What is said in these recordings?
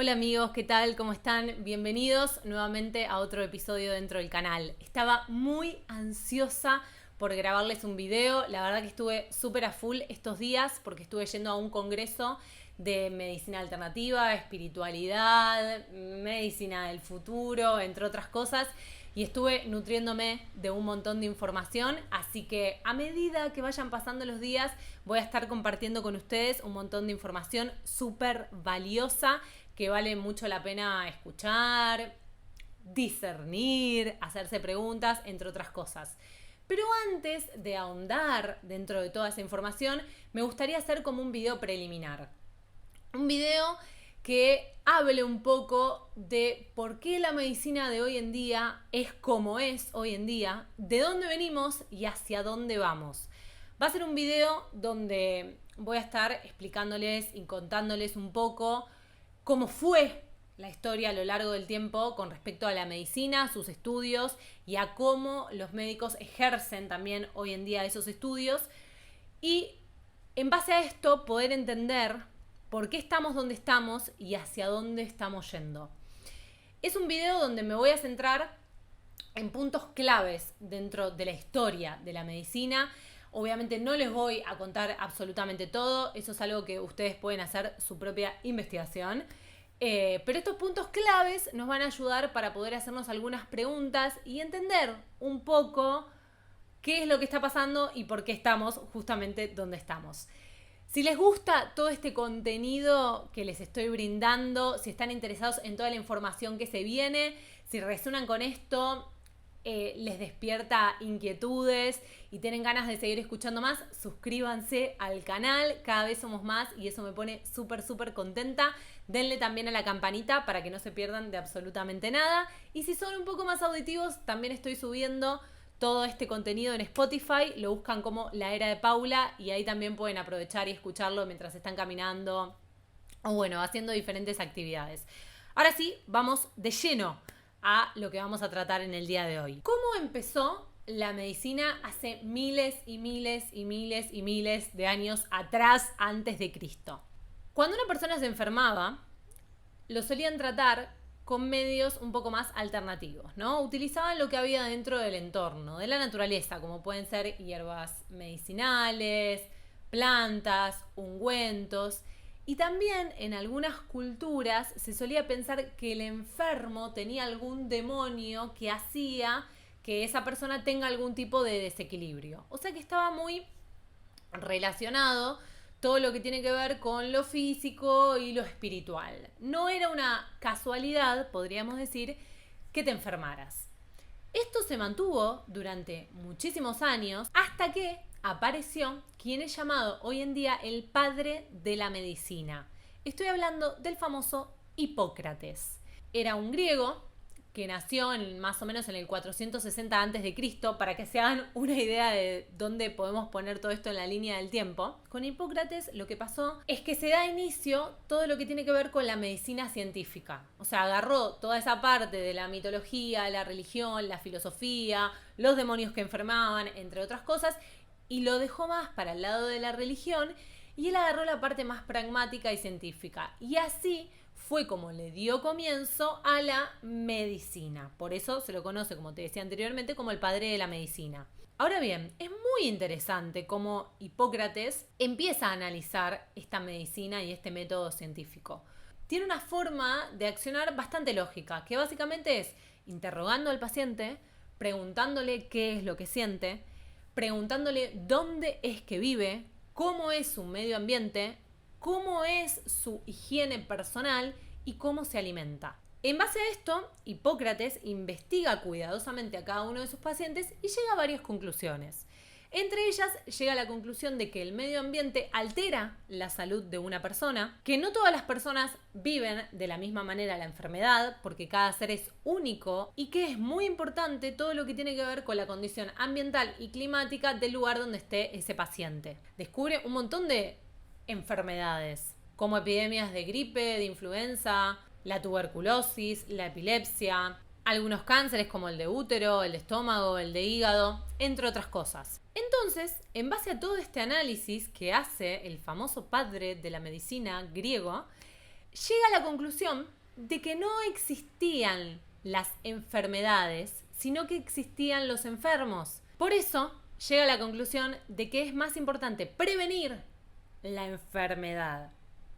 Hola amigos, ¿qué tal? ¿Cómo están? Bienvenidos nuevamente a otro episodio dentro del canal. Estaba muy ansiosa por grabarles un video. La verdad que estuve súper a full estos días porque estuve yendo a un congreso de medicina alternativa, espiritualidad, medicina del futuro, entre otras cosas. Y estuve nutriéndome de un montón de información, así que a medida que vayan pasando los días voy a estar compartiendo con ustedes un montón de información súper valiosa que vale mucho la pena escuchar, discernir, hacerse preguntas, entre otras cosas. Pero antes de ahondar dentro de toda esa información, me gustaría hacer como un video preliminar. Un video que hable un poco de por qué la medicina de hoy en día es como es hoy en día, de dónde venimos y hacia dónde vamos. Va a ser un video donde voy a estar explicándoles y contándoles un poco cómo fue la historia a lo largo del tiempo con respecto a la medicina, sus estudios y a cómo los médicos ejercen también hoy en día esos estudios. Y en base a esto poder entender por qué estamos donde estamos y hacia dónde estamos yendo. Es un video donde me voy a centrar en puntos claves dentro de la historia de la medicina. Obviamente no les voy a contar absolutamente todo, eso es algo que ustedes pueden hacer su propia investigación. Pero estos puntos claves nos van a ayudar para poder hacernos algunas preguntas y entender un poco qué es lo que está pasando y por qué estamos justamente donde estamos. Si les gusta todo este contenido que les estoy brindando, si están interesados en toda la información que se viene, si resuenan con esto, les despierta inquietudes y tienen ganas de seguir escuchando más, suscríbanse al canal, cada vez somos más y eso me pone súper contenta. Denle también a la campanita para que no se pierdan de absolutamente nada. Y si son un poco más auditivos, también estoy subiendo todo este contenido en Spotify, lo buscan como La Era de Paula y ahí también pueden aprovechar y escucharlo mientras están caminando o bueno, haciendo diferentes actividades. Ahora sí, vamos de lleno a lo que vamos a tratar en el día de hoy. ¿Cómo empezó la medicina hace miles y miles y miles y miles de años atrás, antes de Cristo? Cuando una persona se enfermaba, lo solían tratar con medios un poco más alternativos, ¿no? Utilizaban lo que había dentro del entorno, de la naturaleza, como pueden ser hierbas medicinales, plantas, ungüentos. Y también en algunas culturas se solía pensar que el enfermo tenía algún demonio que hacía que esa persona tenga algún tipo de desequilibrio. O sea que estaba muy relacionado todo lo que tiene que ver con lo físico y lo espiritual. No era una casualidad, podríamos decir, que te enfermaras. Esto se mantuvo durante muchísimos años hasta que apareció quien es llamado hoy en día el padre de la medicina. Estoy hablando del famoso Hipócrates. Era un griego que nació más o menos en el 460 a.C., para que se hagan una idea de dónde podemos poner todo esto en la línea del tiempo. Con Hipócrates lo que pasó es que se da inicio todo lo que tiene que ver con la medicina científica. O sea, agarró toda esa parte de la mitología, la religión, la filosofía, los demonios que enfermaban, entre otras cosas, y lo dejó más para el lado de la religión y él agarró la parte más pragmática y científica. Y así fue como le dio comienzo a la medicina. Por eso se lo conoce, como te decía anteriormente, como el padre de la medicina. Ahora bien, es muy interesante cómo Hipócrates empieza a analizar esta medicina y este método científico. Tiene una forma de accionar bastante lógica, que básicamente es interrogando al paciente, preguntándole qué es lo que siente, preguntándole dónde es que vive, cómo es su medio ambiente, cómo es su higiene personal y cómo se alimenta. En base a esto, Hipócrates investiga cuidadosamente a cada uno de sus pacientes y llega a varias conclusiones. Entre ellas, llega a la conclusión de que el medio ambiente altera la salud de una persona, que no todas las personas viven de la misma manera la enfermedad, porque cada ser es único, y que es muy importante todo lo que tiene que ver con la condición ambiental y climática del lugar donde esté ese paciente. Descubre un montón de enfermedades, como epidemias de gripe, de influenza, la tuberculosis, la epilepsia, algunos cánceres como el de útero, el de estómago, el de hígado, entre otras cosas. Entonces, en base a todo este análisis que hace el famoso padre de la medicina griego, llega a la conclusión de que no existían las enfermedades, sino que existían los enfermos. Por eso llega a la conclusión de que es más importante prevenir la enfermedad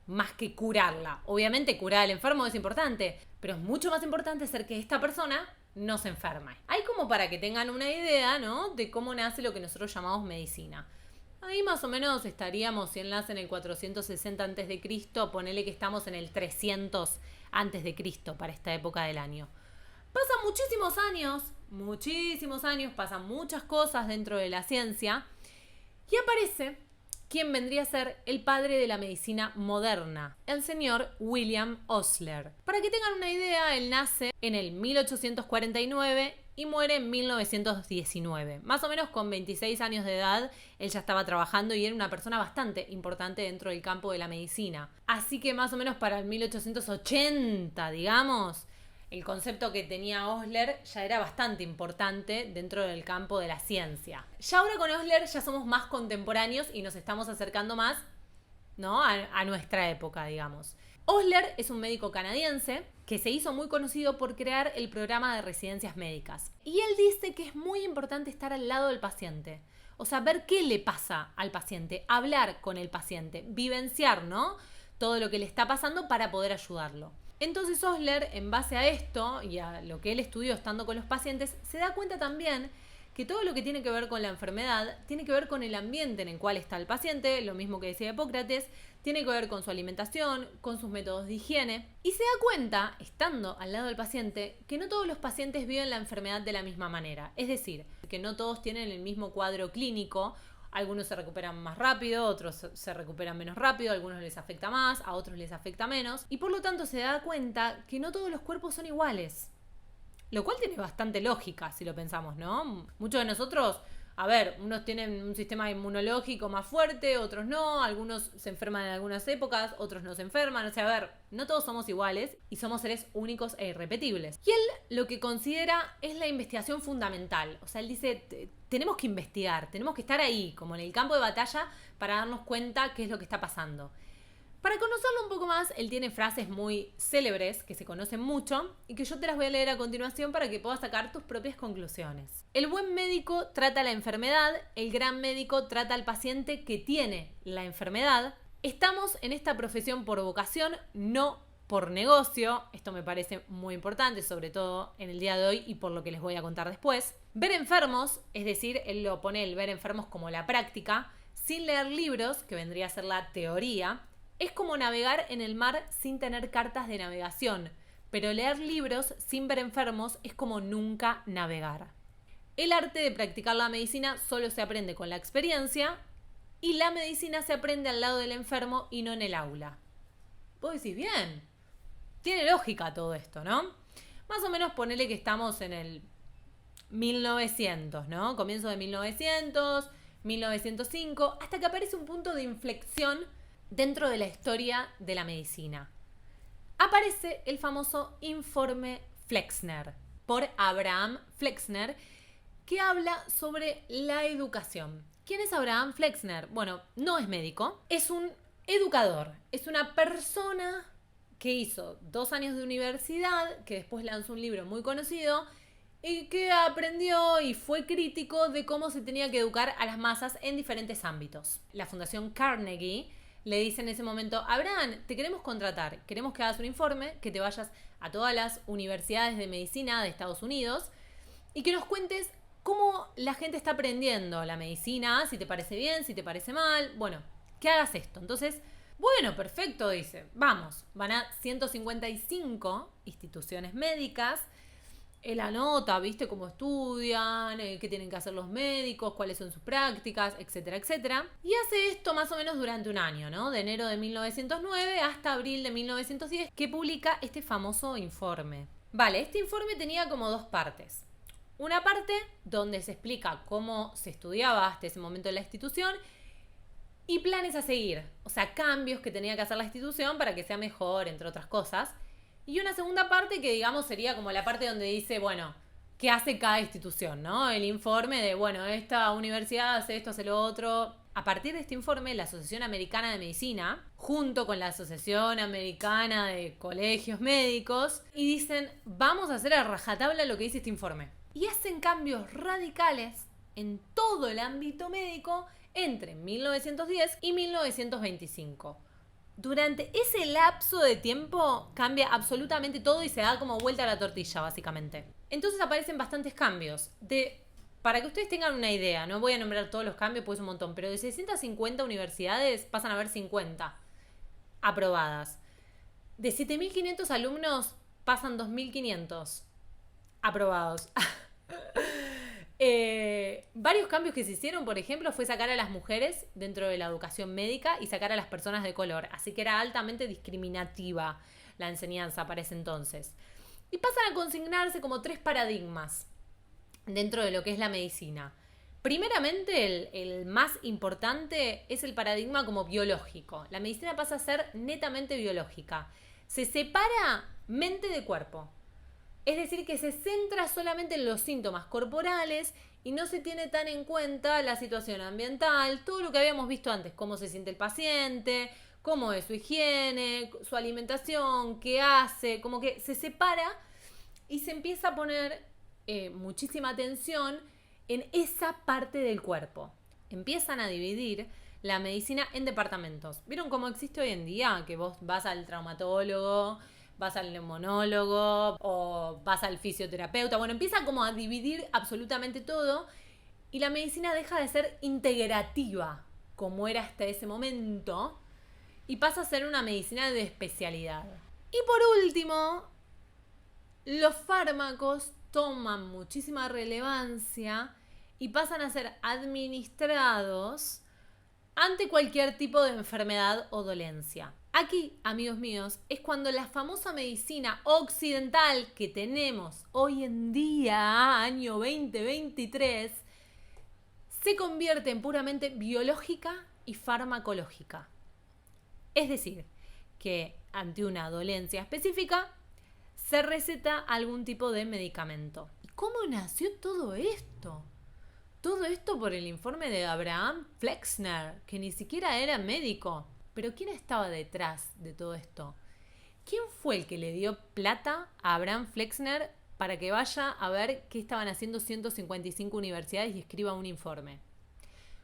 más que curarla. Obviamente curar al enfermo es importante, pero es mucho más importante hacer que esta persona no se enferme. Hay como para que tengan una idea, ¿no?, de cómo nace lo que nosotros llamamos medicina. Ahí más o menos estaríamos, si él nace en el 460 a.C., ponele que estamos en el 300 a.C. para esta época del año. Pasan muchísimos años, pasan muchas cosas dentro de la ciencia y aparece quien vendría a ser el padre de la medicina moderna, el señor William Osler. Para que tengan una idea, él nace en el 1849 y muere en 1919. Más o menos con 26 años de edad, él ya estaba trabajando y era una persona bastante importante dentro del campo de la medicina. Así que más o menos para el 1880, digamos, el concepto que tenía Osler ya era bastante importante dentro del campo de la ciencia. Ya ahora con Osler ya somos más contemporáneos y nos estamos acercando más, ¿no?, a nuestra época, digamos. Osler es un médico canadiense que se hizo muy conocido por crear el programa de residencias médicas. Y él dice que es muy importante estar al lado del paciente. O sea, ver qué le pasa al paciente, hablar con el paciente, vivenciar, ¿no?, todo lo que le está pasando para poder ayudarlo. Entonces Osler, en base a esto y a lo que él estudió estando con los pacientes, se da cuenta también que todo lo que tiene que ver con la enfermedad tiene que ver con el ambiente en el cual está el paciente, lo mismo que decía Hipócrates, tiene que ver con su alimentación, con sus métodos de higiene. Y se da cuenta, estando al lado del paciente, que no todos los pacientes viven la enfermedad de la misma manera. Es decir, que no todos tienen el mismo cuadro clínico. Algunos se recuperan más rápido, otros se recuperan menos rápido, a algunos les afecta más, a otros les afecta menos. Y por lo tanto se da cuenta que no todos los cuerpos son iguales. Lo cual tiene bastante lógica si lo pensamos, ¿no? Muchos de nosotros, a ver, unos tienen un sistema inmunológico más fuerte, otros no, algunos se enferman en algunas épocas, otros no se enferman. O sea, a ver, no todos somos iguales y somos seres únicos e irrepetibles. Y él lo que considera es la investigación fundamental. O sea, él dice, tenemos que investigar, tenemos que estar ahí, como en el campo de batalla, para darnos cuenta qué es lo que está pasando. Para conocerlo un poco más, él tiene frases muy célebres que se conocen mucho y que yo te las voy a leer a continuación para que puedas sacar tus propias conclusiones. El buen médico trata la enfermedad, el gran médico trata al paciente que tiene la enfermedad. Estamos en esta profesión por vocación, no por negocio. Esto me parece muy importante, sobre todo en el día de hoy y por lo que les voy a contar después. Ver enfermos, es decir, él lo pone el ver enfermos como la práctica, sin leer libros, que vendría a ser la teoría. Es como navegar en el mar sin tener cartas de navegación, pero leer libros sin ver enfermos es como nunca navegar. El arte de practicar la medicina solo se aprende con la experiencia y la medicina se aprende al lado del enfermo y no en el aula. Vos decís, bien, tiene lógica todo esto, ¿no? Más o menos ponele que estamos en el 1900, ¿no? Comienzo de 1900, 1905, hasta que aparece un punto de inflexión dentro de la historia de la medicina. Aparece el famoso informe Flexner, por Abraham Flexner, que habla sobre la educación. ¿Quién es Abraham Flexner? Bueno, no es médico, es un educador, es una persona que hizo 2 años de universidad, que después lanzó un libro muy conocido y que aprendió y fue crítico de cómo se tenía que educar a las masas en diferentes ámbitos. La Fundación Carnegie le dice en ese momento, Abraham, te queremos contratar, queremos que hagas un informe, que te vayas a todas las universidades de medicina de Estados Unidos y que nos cuentes cómo la gente está aprendiendo la medicina, si te parece bien, si te parece mal, bueno, que hagas esto. Entonces, bueno, perfecto, dice, vamos, van a 155 instituciones médicas. Él anota, viste, cómo estudian, qué tienen que hacer los médicos, cuáles son sus prácticas, etcétera, etcétera. Y hace esto más o menos durante un año, ¿no? De enero de 1909 hasta abril de 1910, que publica este famoso informe. Vale, este informe tenía como 2 partes. Una parte donde se explica cómo se estudiaba hasta ese momento en la institución y planes a seguir, o sea, cambios que tenía que hacer la institución para que sea mejor, entre otras cosas. Y una segunda parte que, digamos, sería como la parte donde dice, bueno, qué hace cada institución, ¿no? El informe de, bueno, esta universidad hace esto, hace lo otro, a partir de este informe, la Asociación Americana de Medicina, junto con la Asociación Americana de Colegios Médicos, y dicen, vamos a hacer a rajatabla lo que dice este informe. Y hacen cambios radicales en todo el ámbito médico entre 1910 y 1925. Durante ese lapso de tiempo cambia absolutamente todo y se da como vuelta a la tortilla, básicamente. Entonces aparecen bastantes cambios. Para que ustedes tengan una idea, no voy a nombrar todos los cambios porque es un montón, pero de 650 universidades pasan a haber 50 aprobadas. De 7.500 alumnos pasan 2.500 aprobados. Varios cambios que se hicieron, por ejemplo, fue sacar a las mujeres dentro de la educación médica y sacar a las personas de color. Así que era altamente discriminativa la enseñanza para ese entonces. Y pasan a consignarse como 3 paradigmas dentro de lo que es la medicina. Primeramente, el más importante es el paradigma como biológico. La medicina pasa a ser netamente biológica. Se separa mente de cuerpo. Es decir, que se centra solamente en los síntomas corporales y no se tiene tan en cuenta la situación ambiental, todo lo que habíamos visto antes, cómo se siente el paciente, cómo es su higiene, su alimentación, qué hace, como que se separa y se empieza a poner muchísima atención en esa parte del cuerpo. Empiezan a dividir la medicina en departamentos. ¿Vieron cómo existe hoy en día? Que vos vas al traumatólogo, vas al neumonólogo o vas al fisioterapeuta. Bueno, empieza como a dividir absolutamente todo y la medicina deja de ser integrativa como era hasta ese momento y pasa a ser una medicina de especialidad. Y por último, los fármacos toman muchísima relevancia y pasan a ser administrados ante cualquier tipo de enfermedad o dolencia. Aquí, amigos míos, es cuando la famosa medicina occidental que tenemos hoy en día, año 2023, se convierte en puramente biológica y farmacológica. Es decir, que ante una dolencia específica se receta algún tipo de medicamento. ¿Y cómo nació todo esto? Todo esto por el informe de Abraham Flexner, que ni siquiera era médico. Pero ¿quién estaba detrás de todo esto? ¿Quién fue el que le dio plata a Abraham Flexner para que vaya a ver qué estaban haciendo 155 universidades y escriba un informe?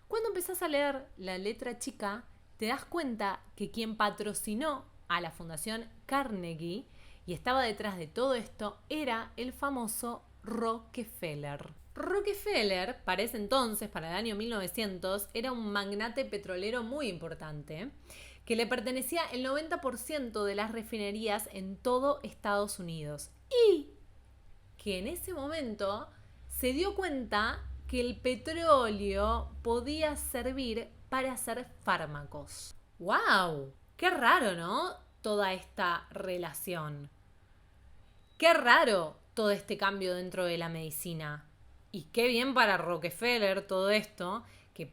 Cuando empezás a leer la letra chica, te das cuenta que quien patrocinó a la Fundación Carnegie y estaba detrás de todo esto era el famoso Rockefeller. Rockefeller, para ese entonces, para el año 1900, era un magnate petrolero muy importante que le pertenecía el 90% de las refinerías en todo Estados Unidos y que en ese momento se dio cuenta que el petróleo podía servir para hacer fármacos. ¡Wow! ¡Qué raro!, ¿no? Toda esta relación. ¡Qué raro todo este cambio dentro de la medicina! Y qué bien para Rockefeller todo esto, que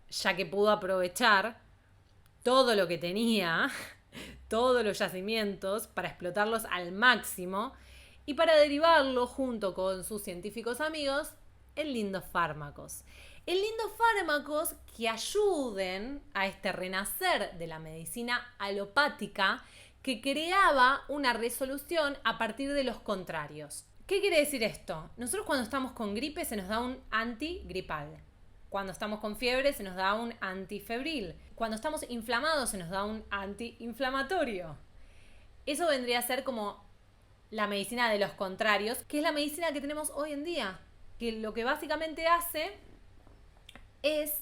ya que pudo aprovechar todo lo que tenía, todos los yacimientos, para explotarlos al máximo y para derivarlo junto con sus científicos amigos en lindos fármacos. En lindos fármacos que ayuden a este renacer de la medicina alopática que creaba una resolución a partir de los contrarios. ¿Qué quiere decir esto? Nosotros cuando estamos con gripe se nos da un antigripal. Cuando estamos con fiebre se nos da un antifebril. Cuando estamos inflamados se nos da un antiinflamatorio. Eso vendría a ser como la medicina de los contrarios, que es la medicina que tenemos hoy en día. Que lo que básicamente hace es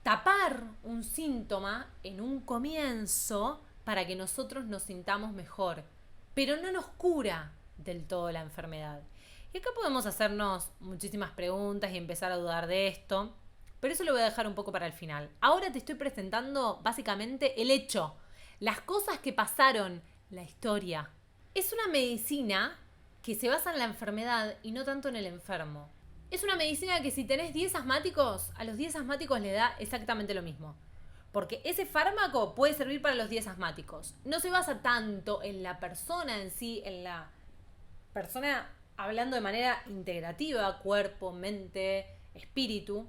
tapar un síntoma en un comienzo para que nosotros nos sintamos mejor. Pero no nos cura del todo la enfermedad. Y acá podemos hacernos muchísimas preguntas y empezar a dudar de esto, pero eso lo voy a dejar un poco para el final. Ahora te estoy presentando básicamente el hecho, las cosas que pasaron, la historia. Es una medicina que se basa en la enfermedad y no tanto en el enfermo. Es una medicina que si tenés 10 asmáticos, a los 10 asmáticos le da exactamente lo mismo. Porque ese fármaco puede servir para los 10 asmáticos. No se basa tanto en la persona en sí, en la persona hablando de manera integrativa, cuerpo, mente, espíritu,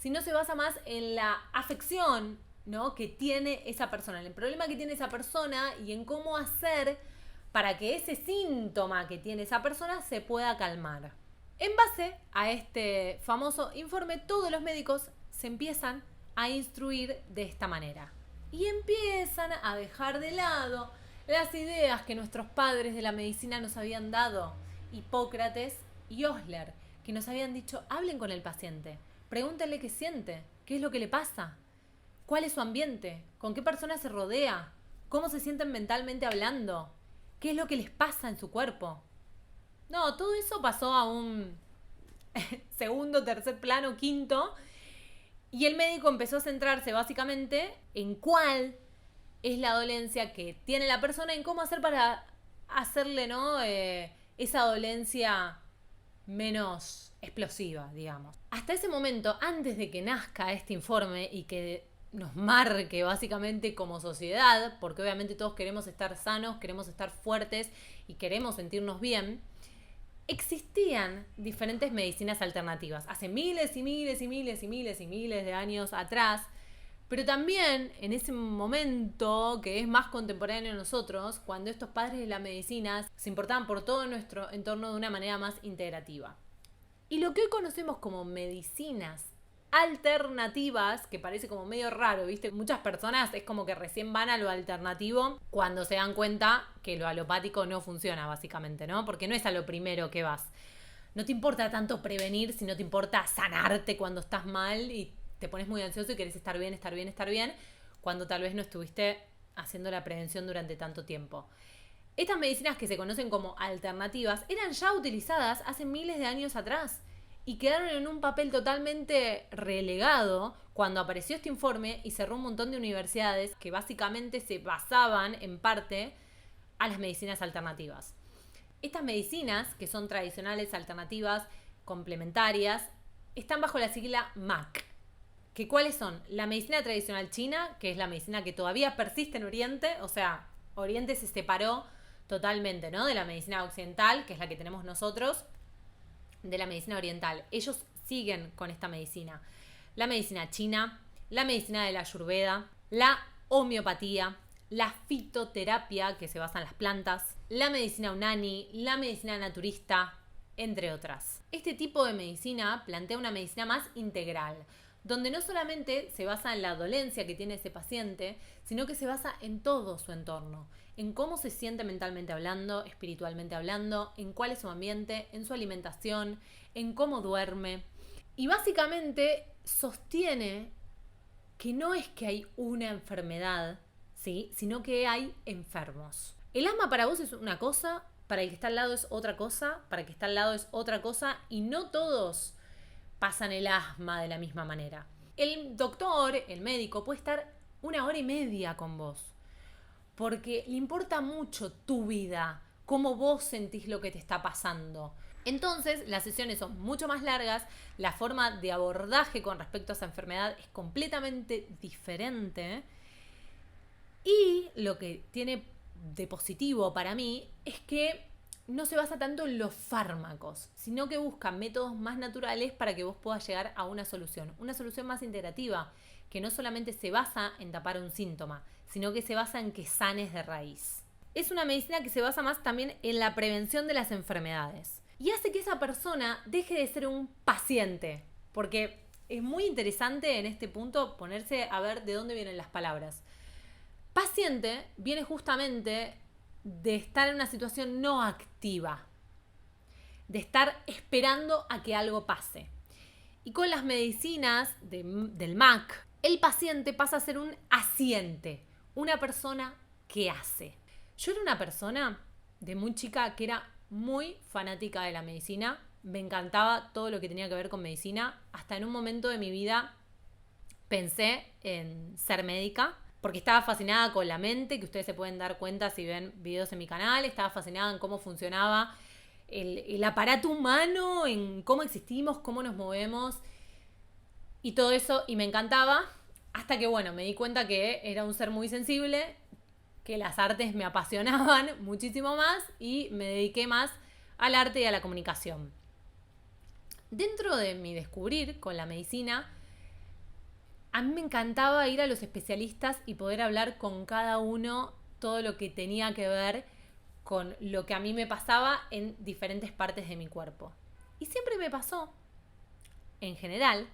sino se basa más en la afección, ¿no?, que tiene esa persona, en el problema que tiene esa persona y en cómo hacer para que ese síntoma que tiene esa persona se pueda calmar. En base a este famoso informe, todos los médicos se empiezan a instruir de esta manera y empiezan a dejar de lado las ideas que nuestros padres de la medicina nos habían dado, Hipócrates y Osler, que nos habían dicho: hablen con el paciente, pregúntenle qué siente, qué es lo que le pasa, cuál es su ambiente, con qué personas se rodea, cómo se sienten mentalmente hablando, qué es lo que les pasa en su cuerpo. No, todo eso pasó a un segundo, tercer plano, quinto, y el médico empezó a centrarse básicamente en cuál es la dolencia que tiene la persona, en cómo hacer para hacerle, ¿no?, esa dolencia menos explosiva, digamos. Hasta ese momento, antes de que nazca este informe y que nos marque básicamente como sociedad, porque obviamente todos queremos estar sanos, queremos estar fuertes y queremos sentirnos bien, existían diferentes medicinas alternativas hace miles y miles y miles y miles y miles de años atrás, pero también en ese momento que es más contemporáneo a nosotros, cuando estos padres de la medicina se importaban por todo nuestro entorno de una manera más integrativa. Y lo que hoy conocemos como medicinas alternativas, que parece como medio raro, ¿viste? Muchas personas es como que recién van a lo alternativo cuando se dan cuenta que lo alopático no funciona, básicamente, ¿no? Porque no es a lo primero que vas. No te importa tanto prevenir, sino te importa sanarte cuando estás mal y te pones muy ansioso y querés estar bien, cuando tal vez no estuviste haciendo la prevención durante tanto tiempo. Estas medicinas que se conocen como alternativas eran ya utilizadas hace miles de años atrás y quedaron en un papel totalmente relegado cuando apareció este informe y cerró un montón de universidades que básicamente se basaban en parte a las medicinas alternativas. Estas medicinas, que son tradicionales, alternativas, complementarias, están bajo la sigla MAC. ¿Que cuáles son? La medicina tradicional china, que es la medicina que todavía persiste en Oriente, o sea, Oriente se separó totalmente, ¿no?, de la medicina occidental, que es la que tenemos nosotros, de la medicina oriental. Ellos siguen con esta medicina. La medicina china, la medicina de la Ayurveda, la homeopatía, la fitoterapia, que se basa en las plantas, la medicina unani, la medicina naturista, entre otras. Este tipo de medicina plantea una medicina más integral, donde no solamente se basa en la dolencia que tiene ese paciente, sino que se basa en todo su entorno, en cómo se siente mentalmente hablando, espiritualmente hablando, en cuál es su ambiente, en su alimentación, en cómo duerme. Y básicamente sostiene que no es que hay una enfermedad, ¿sí?, sino que hay enfermos. El asma para vos es una cosa, para el que está al lado es otra cosa, para el que está al lado es otra cosa, y no todos pasan el asma de la misma manera. El doctor, el médico, puede estar 1 hora y media con vos, porque le importa mucho tu vida, cómo vos sentís lo que te está pasando. Entonces, las sesiones son mucho más largas, la forma de abordaje con respecto a esa enfermedad es completamente diferente, y lo que tiene de positivo para mí es que no se basa tanto en los fármacos, sino que busca métodos más naturales para que vos puedas llegar a una solución más integrativa, que no solamente se basa en tapar un síntoma, sino que se basa en que sanes de raíz. Es una medicina que se basa más también en la prevención de las enfermedades y hace que esa persona deje de ser un paciente, porque es muy interesante en este punto ponerse a ver de dónde vienen las palabras. Paciente viene justamente de estar en una situación no activa, de estar esperando a que algo pase. Y con las medicinas del MAC, el paciente pasa a ser un asiente, una persona que hace. Yo era una persona de muy chica que era muy fanática de la medicina, me encantaba todo lo que tenía que ver con medicina, hasta en un momento de mi vida pensé en ser médica, porque estaba fascinada con la mente, que ustedes se pueden dar cuenta si ven videos en mi canal, estaba fascinada en cómo funcionaba el aparato humano, en cómo existimos, cómo nos movemos y todo eso, y me encantaba, hasta que bueno, me di cuenta que era un ser muy sensible, que las artes me apasionaban muchísimo más y me dediqué más al arte y a la comunicación. Dentro de mi descubrir con la medicina, A mí me encantaba ir a los especialistas y poder hablar con cada uno todo lo que tenía que ver con lo que a mí me pasaba en diferentes partes de mi cuerpo. Y siempre me pasó, en general,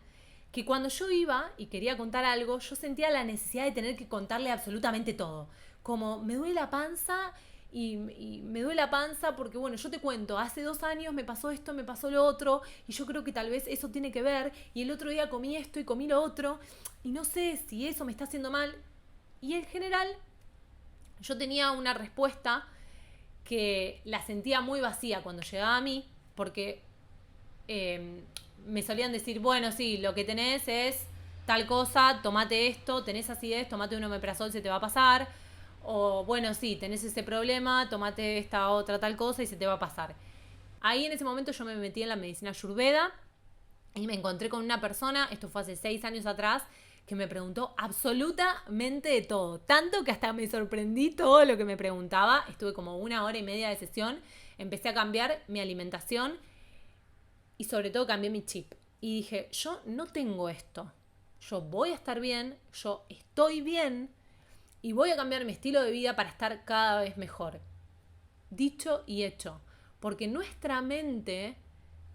que cuando yo iba y quería contar algo, yo sentía la necesidad de tener que contarle absolutamente todo. Como me duele la panza y me duele la panza porque, bueno, yo te cuento, hace 2 años me pasó esto, me pasó lo otro, y yo creo que tal vez eso tiene que ver, y el otro día comí esto y comí lo otro, y no sé si eso me está haciendo mal. Y en general, yo tenía una respuesta que la sentía muy vacía cuando llegaba a mí, porque eh, me solían decir, bueno, sí, lo que tenés es tal cosa, tomate esto, tenés acidez, tomate un omeprazol, se te va a pasar. O bueno, sí, tenés ese problema, tomate esta otra tal cosa y se te va a pasar. Ahí en ese momento yo me metí en la medicina ayurveda y me encontré con una persona, esto fue hace 6 años atrás, que me preguntó absolutamente de todo. Tanto que hasta me sorprendí todo lo que me preguntaba. Estuve como 1 hora y media de sesión. Empecé a cambiar mi alimentación y sobre todo cambié mi chip. Y dije, yo no tengo esto. Yo voy a estar bien, yo estoy bien y voy a cambiar mi estilo de vida para estar cada vez mejor. Dicho y hecho. Porque nuestra mente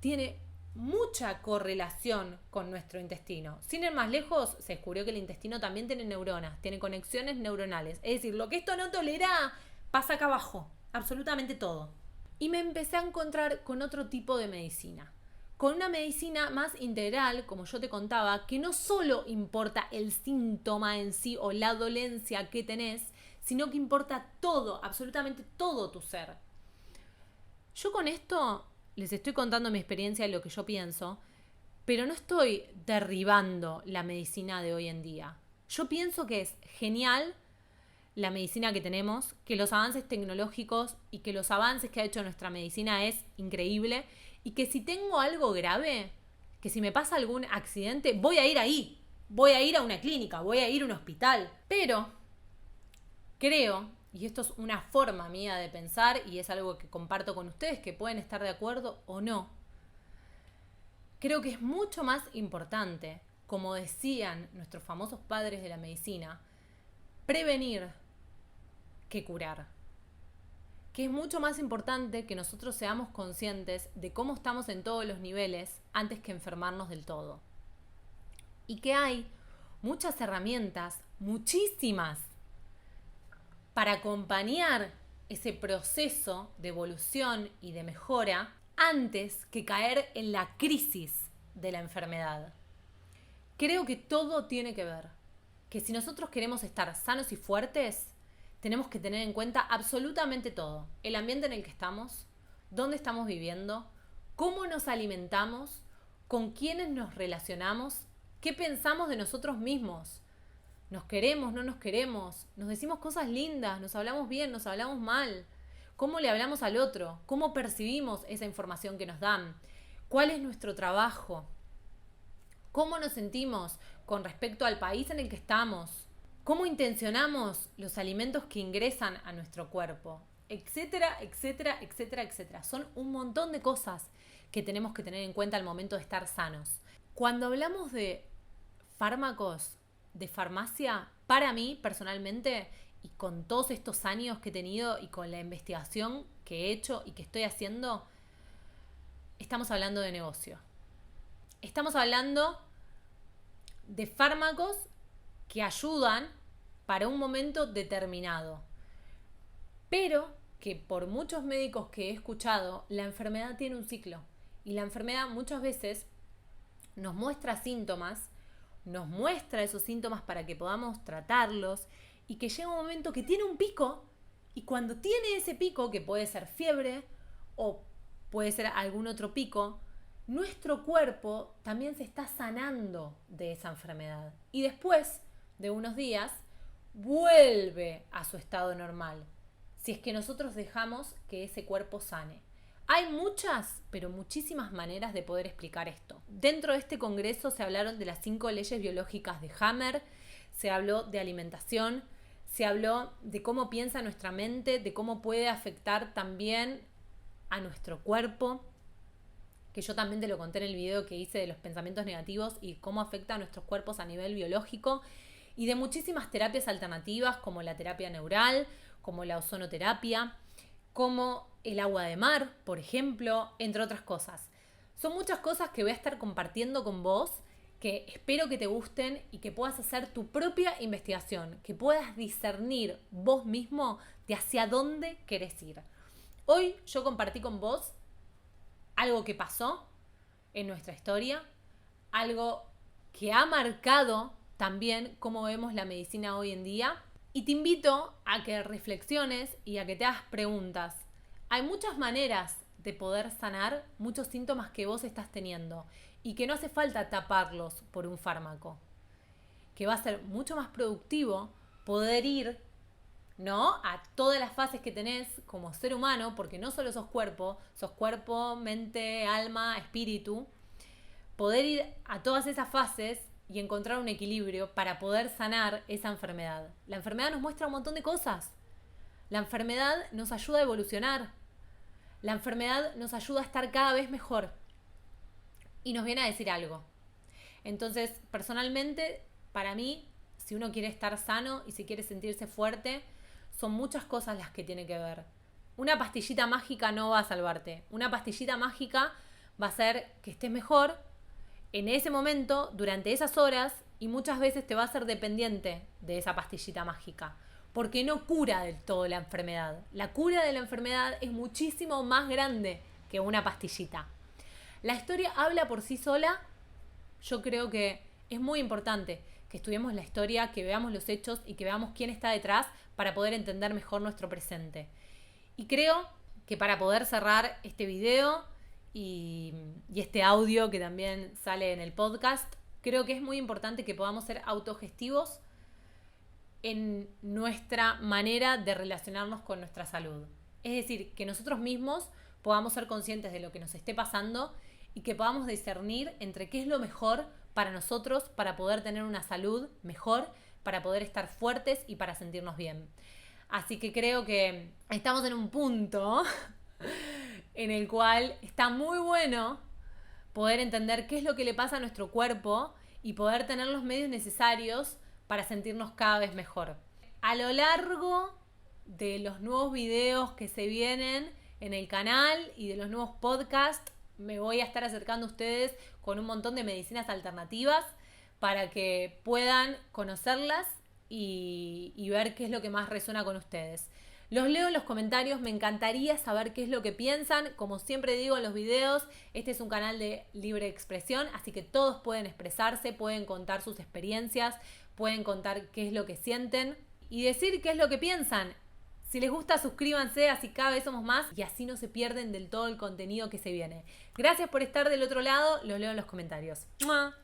tiene mucha correlación con nuestro intestino. Sin ir más lejos, se descubrió que el intestino también tiene neuronas, tiene conexiones neuronales. Es decir, lo que esto no tolera pasa acá abajo, absolutamente todo. Y me empecé a encontrar con otro tipo de medicina. Con una medicina más integral, como yo te contaba, que no solo importa el síntoma en sí o la dolencia que tenés, sino que importa todo, absolutamente todo tu ser. Yo con esto les estoy contando mi experiencia y lo que yo pienso, pero no estoy derribando la medicina de hoy en día. Yo pienso que es genial la medicina que tenemos, que los avances tecnológicos y que los avances que ha hecho nuestra medicina es increíble y que si tengo algo grave, que si me pasa algún accidente, voy a ir ahí, voy a ir a una clínica, voy a ir a un hospital. Pero creo, y esto es una forma mía de pensar y es algo que comparto con ustedes, que pueden estar de acuerdo o no, creo que es mucho más importante, como decían nuestros famosos padres de la medicina, prevenir que curar. Que es mucho más importante que nosotros seamos conscientes de cómo estamos en todos los niveles antes que enfermarnos del todo. Y que hay muchas herramientas, muchísimas, para acompañar ese proceso de evolución y de mejora antes que caer en la crisis de la enfermedad. Creo que todo tiene que ver. Que si nosotros queremos estar sanos y fuertes, tenemos que tener en cuenta absolutamente todo. El ambiente en el que estamos, dónde estamos viviendo, cómo nos alimentamos, con quiénes nos relacionamos, qué pensamos de nosotros mismos. ¿Nos queremos, no nos queremos? ¿Nos decimos cosas lindas? ¿Nos hablamos bien, nos hablamos mal? ¿Cómo le hablamos al otro? ¿Cómo percibimos esa información que nos dan? ¿Cuál es nuestro trabajo? ¿Cómo nos sentimos con respecto al país en el que estamos? ¿Cómo intencionamos los alimentos que ingresan a nuestro cuerpo? Etcétera, etcétera, etcétera, etcétera. Son un montón de cosas que tenemos que tener en cuenta al momento de estar sanos. Cuando hablamos de fármacos, de farmacia, para mí personalmente, y con todos estos años que he tenido y con la investigación que he hecho y que estoy haciendo, estamos hablando de negocio. Estamos hablando de fármacos que ayudan para un momento determinado, pero que por muchos médicos que he escuchado, la enfermedad tiene un ciclo y la enfermedad muchas veces nos muestra síntomas, nos muestra esos síntomas para que podamos tratarlos y que llega un momento que tiene un pico y cuando tiene ese pico, que puede ser fiebre o puede ser algún otro pico, nuestro cuerpo también se está sanando de esa enfermedad y después de unos días vuelve a su estado normal, si es que nosotros dejamos que ese cuerpo sane. Hay muchas, pero muchísimas maneras de poder explicar esto. Dentro de este congreso se hablaron de las 5 leyes biológicas de Hammer, se habló de alimentación, se habló de cómo piensa nuestra mente, de cómo puede afectar también a nuestro cuerpo. que yo también te lo conté en el video que hice de los pensamientos negativos y cómo afecta a nuestros cuerpos a nivel biológico, y de muchísimas terapias alternativas como la terapia neural, como la ozonoterapia, como el agua de mar, por ejemplo, entre otras cosas. Son muchas cosas que voy a estar compartiendo con vos, que espero que te gusten y que puedas hacer tu propia investigación, que puedas discernir vos mismo de hacia dónde querés ir. Hoy yo compartí con vos algo que pasó en nuestra historia, algo que ha marcado también cómo vemos la medicina hoy en día, y te invito a que reflexiones y a que te hagas preguntas. Hay muchas maneras de poder sanar muchos síntomas que vos estás teniendo y que no hace falta taparlos por un fármaco, que va a ser mucho más productivo poder ir, ¿no?, a todas las fases que tenés como ser humano, porque no solo sos cuerpo, mente, alma, espíritu, poder ir a todas esas fases y encontrar un equilibrio para poder sanar esa enfermedad. La enfermedad nos muestra un montón de cosas. La enfermedad nos ayuda a evolucionar. La enfermedad nos ayuda a estar cada vez mejor. Y nos viene a decir algo. Entonces, personalmente, para mí, si uno quiere estar sano y si quiere sentirse fuerte, son muchas cosas las que tiene que ver. Una pastillita mágica no va a salvarte. Una pastillita mágica va a hacer que estés mejor en ese momento, durante esas horas, y muchas veces te va a hacer dependiente de esa pastillita mágica, porque no cura del todo la enfermedad. La cura de la enfermedad es muchísimo más grande que una pastillita. La historia habla por sí sola. Yo creo que es muy importante que estudiemos la historia, que veamos los hechos y que veamos quién está detrás para poder entender mejor nuestro presente. Y creo que para poder cerrar este video y este audio que también sale en el podcast, creo que es muy importante que podamos ser autogestivos en nuestra manera de relacionarnos con nuestra salud. Es decir, que nosotros mismos podamos ser conscientes de lo que nos esté pasando y que podamos discernir entre qué es lo mejor para nosotros, para poder tener una salud mejor, para poder estar fuertes y para sentirnos bien. Así que creo que estamos en un punto en el cual está muy bueno poder entender qué es lo que le pasa a nuestro cuerpo y poder tener los medios necesarios para sentirnos cada vez mejor. A lo largo de los nuevos videos que se vienen en el canal y de los nuevos podcasts, me voy a estar acercando a ustedes con un montón de medicinas alternativas para que puedan conocerlas y ver qué es lo que más resuena con ustedes. Los leo en los comentarios, me encantaría saber qué es lo que piensan. Como siempre digo en los videos, este es un canal de libre expresión, así que todos pueden expresarse, pueden contar sus experiencias, pueden contar qué es lo que sienten y decir qué es lo que piensan. Si les gusta, suscríbanse, así cada vez somos más y así no se pierden del todo el contenido que se viene. Gracias por estar del otro lado, los leo en los comentarios. ¡Mua!